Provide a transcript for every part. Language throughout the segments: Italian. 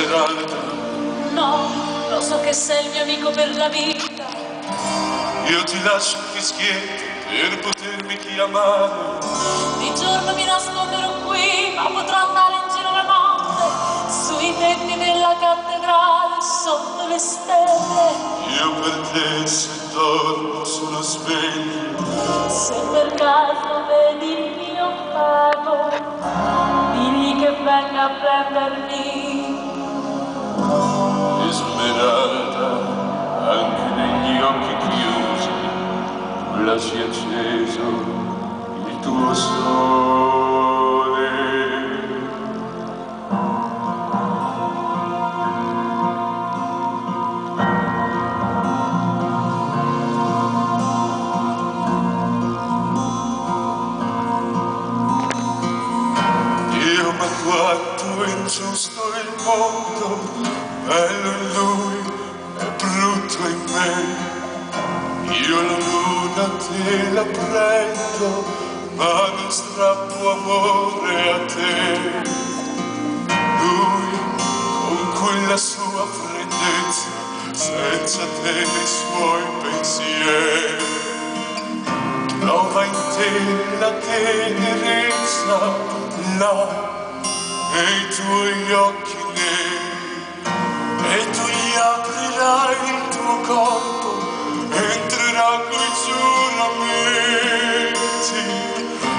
Smeralda. No, lo so che sei il mio amico per la vita. Io ti lascio un fischietto per potermi chiamare. Di giorno mi nasconderò qui, ma potrò andare in giro la notte, sui tetti della cattedrale, sotto le stelle. Io per te se dormo sono sveglio. Se per caso vedi il mio fato, digli che venga a prendermi. Smeralda, anche negli occhi chiusi, tu lasci acceso il tuo sole. Dio, ma quanto è ingiusto il mondo, bello in lui e brutto in me. Io la luna te la prendo, ma non strappo amore a te. Lui con quella sua freddezza, senza te nei suoi pensieri, trova in te la tenerezza là nei tuoi occhi neri, e tu gli aprirai il tuo corpo, entrerà coi giuramenti.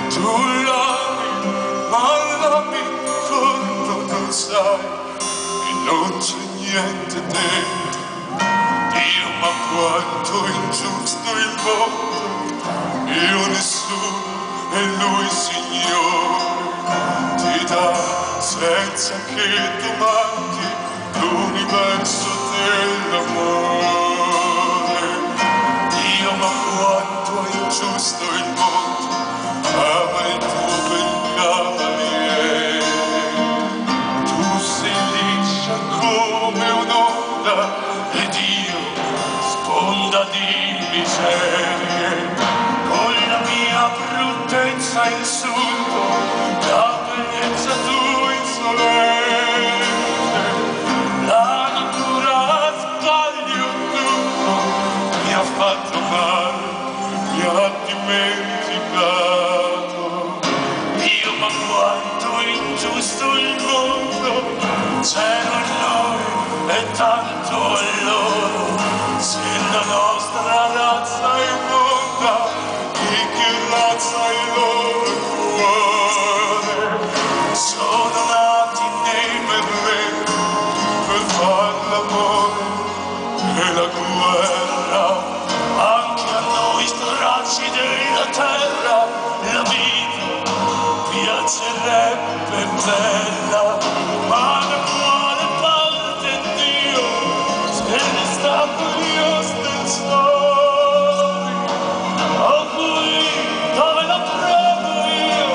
Tu l'ami, ma l'ami quando non sai che non c'è niente dentro. Dio, ma quanto è ingiusto il mondo, io nessuno e lui Signore ti dà senza che domandi l'universo dell'amore. Dio, ma quanto è ingiusto il mondo, ama il tuo bel cavaliere. Tu sei liscia come un'onda ed io sponda di miserie. Con la mia bruttezza insulto, la bellezza tua insolente. La natura sbaglio tutto, mi ha fatto male, mi ha dimenticato. Dio, ma quanto è ingiusto il mondo, c'è l'orrore e tanto allora. Se la nostra razza è monda, di che razza è il loro cuore? Sono nati nei merleti per far l'amore e la guerra. Anche a noi stracci della terra la vita piacerebbe bella, ma da quale parte Dio se ne sta curioso del sole? Oh, qui dove la prendo io,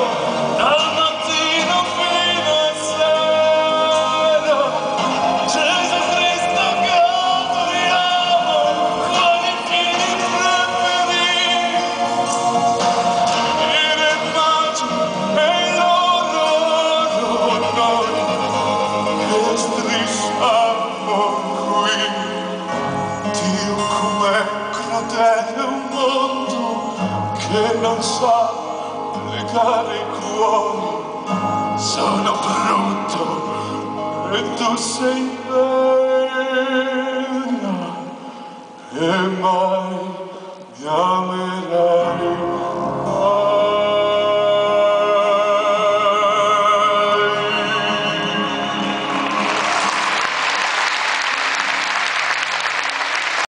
dal mattino fino a sera. Gesù Cristo che adoriamo, con i figli preferiti. E l'immagine e l'orrore noi che strisciamo qui. Dio, com'è crudele un mondo che non sa legare i cuori. Sono brutto e tu sei bella, e mai mi amerai.